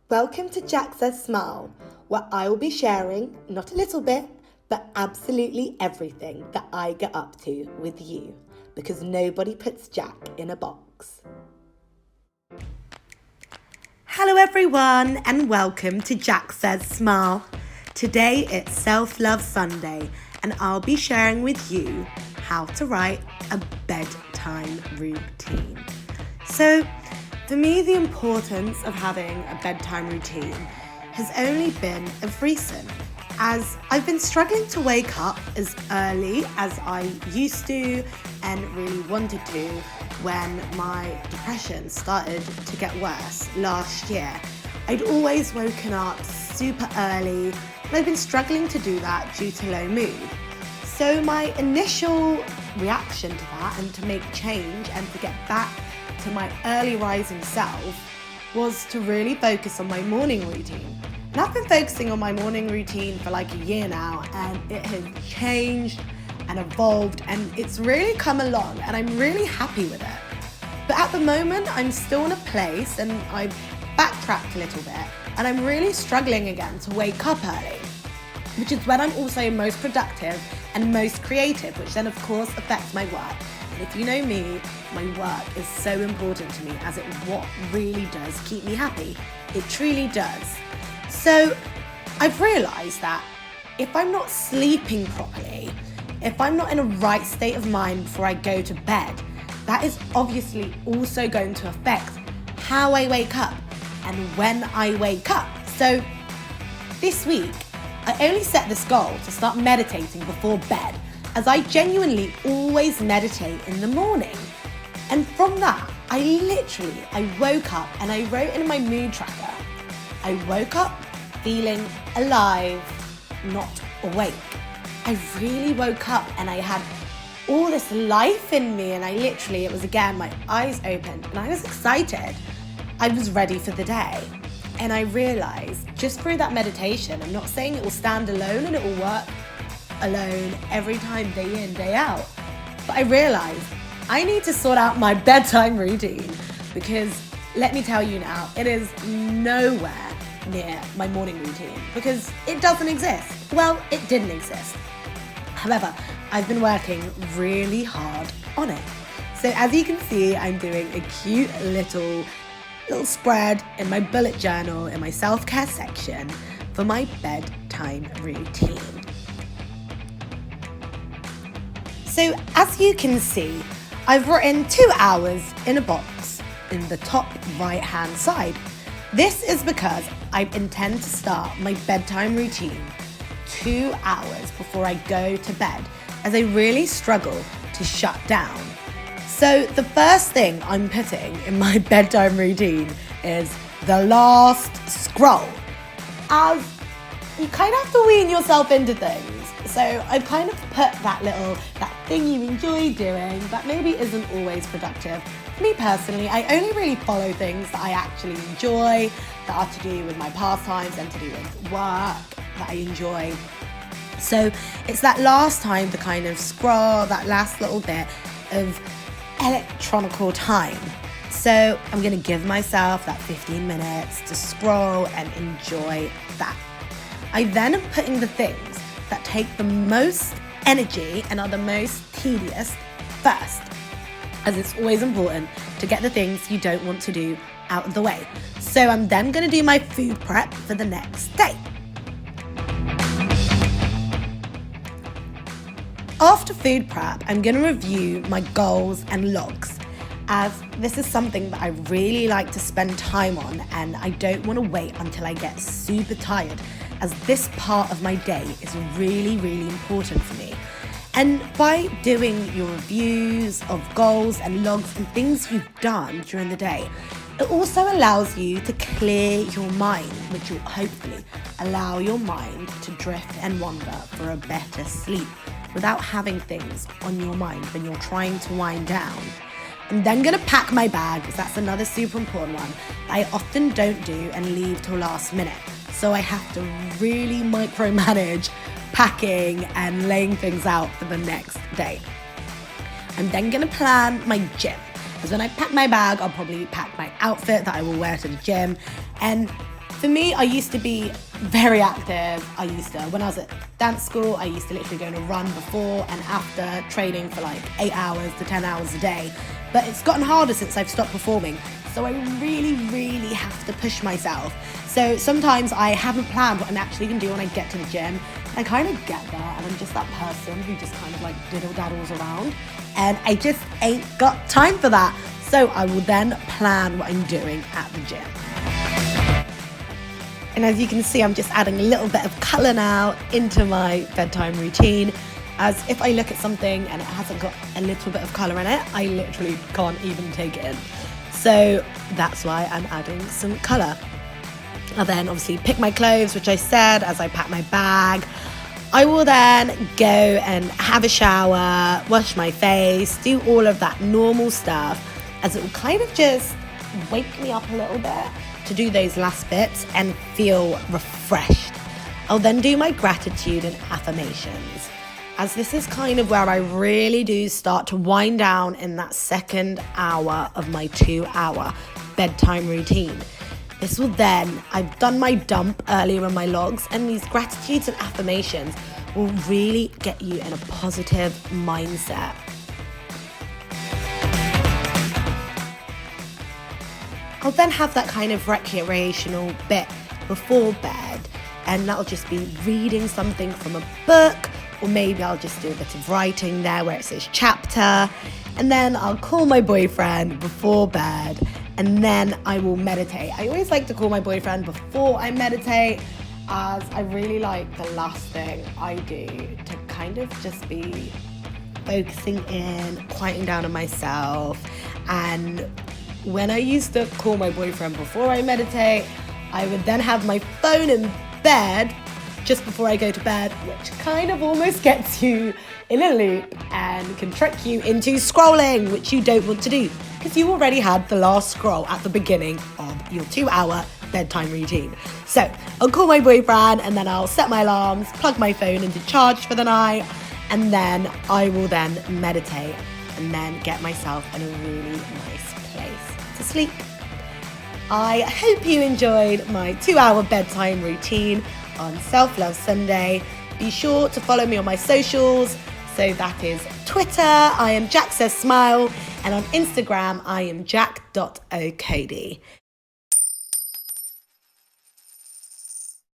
Welcome to Jack Says Smile, where I will be sharing, not a little bit, but absolutely everything that I get up to with you, because nobody puts Jack in a box. Hello everyone, and welcome to Jack Says Smile. Today it's Self-Love Sunday, and I'll be sharing with you how to write a bedtime routine. So, for me, the importance of having a bedtime routine has only been of recent, as I've been struggling to wake up as early as I used to and really wanted to when my depression started to get worse last year. I'd always woken up super early, and I've been struggling to do that due to low mood. So my initial reaction to that and to make change and to get back to my early rising self was to really focus on my morning routine. And I've been focusing on my morning routine for like a year now, and it has changed and evolved, and it's really come along, and I'm really happy with it. But at the moment, I'm still in a place, and I've backtracked a little bit, and I'm really struggling again to wake up early, which is when I'm also most productive and most creative, which then of course affects my work. And if you know me, my work is so important to me, as it's what really does keep me happy. It truly does. So I've realised that if I'm not sleeping properly, if I'm not in a right state of mind before I go to bed, that is obviously also going to affect how I wake up and when I wake up. So this week, I only set this goal to start meditating before bed, as I genuinely always meditate in the morning. And from that, I woke up and I wrote in my mood tracker, I woke up feeling alive, not awake. I really woke up and I had all this life in me, and it was again, my eyes opened and I was excited. I was ready for the day. And I realized just through that meditation, I'm not saying it will stand alone and it will work alone every time, day in, day out, but I realized I need to sort out my bedtime routine, because let me tell you now, it is nowhere near my morning routine, because it doesn't exist. Well, it didn't exist. However, I've been working really hard on it. So as you can see, I'm doing a cute little spread in my bullet journal in my self-care section for my bedtime routine. So as you can see, I've written 2 hours in a box in the top right hand side. This is because I intend to start my bedtime routine 2 hours before I go to bed, as I really struggle to shut down. So the first thing I'm putting in my bedtime routine is the last scroll, as you kind of have to wean yourself into things. So I kind of put that thing you enjoy doing that maybe isn't always productive. For me personally, I only really follow things that I actually enjoy, that are to do with my pastimes and to do with work that I enjoy. So it's that last time to kind of scroll, that last little bit of electronical time. So I'm going to give myself that 15 minutes to scroll and enjoy that. I then am putting the things that take the most energy and are the most tedious first, as it's always important to get the things you don't want to do out of the way. So I'm then going to do my food prep for the next day. After food prep, I'm going to review my goals and logs, as this is something that I really like to spend time on, and I don't want to wait until I get super tired, as this part of my day is really, really important for me. And by doing your reviews of goals and logs and things you've done during the day, it also allows you to clear your mind, which will hopefully allow your mind to drift and wander for a better sleep without having things on your mind when you're trying to wind down. I'm then going to pack my bag, because that's another super important one I often don't do and leave till last minute. So I have to really micromanage packing and laying things out for the next day. I'm then going to plan my gym, because when I pack my bag, I'll probably pack my outfit that I will wear to the gym, and For me, I used to be very active. When I was at dance school, I used to literally go on a run before and after training for like 8 hours to 10 hours a day. But it's gotten harder since I've stopped performing. So I really, really have to push myself. So sometimes I haven't planned what I'm actually going to do when I get to the gym. I kind of get there and I'm just that person who just kind of like diddle-daddles around. And I just ain't got time for that. So I will then plan what I'm doing at the gym. And as you can see, I'm just adding a little bit of colour now into my bedtime routine. As if I look at something and it hasn't got a little bit of colour in it, I literally can't even take it in. So that's why I'm adding some colour. I'll then obviously pick my clothes, which I said as I pack my bag. I will then go and have a shower, wash my face, do all of that normal stuff, as it will kind of just wake me up a little bit to do those last bits and feel refreshed. I'll then do my gratitude and affirmations, as this is kind of where I really do start to wind down in that second hour of my 2-hour bedtime routine. This will then, I've done my dump earlier in my logs, and these gratitudes and affirmations will really get you in a positive mindset. I'll then have that kind of recreational bit before bed, and that'll just be reading something from a book, or maybe I'll just do a bit of writing there where it says chapter, and then I'll call my boyfriend before bed, and then I will meditate. I always like to call my boyfriend before I meditate, as I really like the last thing I do to kind of just be focusing in, quieting down on myself. And when I used to call my boyfriend before I meditate, I would then have my phone in bed just before I go to bed, which kind of almost gets you in a loop and can trick you into scrolling, which you don't want to do because you already had the last scroll at the beginning of your 2-hour bedtime routine. So I'll call my boyfriend and then I'll set my alarms, plug my phone into charge for the night, and then I will then meditate and then get myself in a really nice place to sleep. I hope you enjoyed my 2-hour bedtime routine on Self-Love Sunday. Be sure to follow me on my socials. So that is Twitter, I am Jack Says Smile, and on Instagram, I am jack.ocody.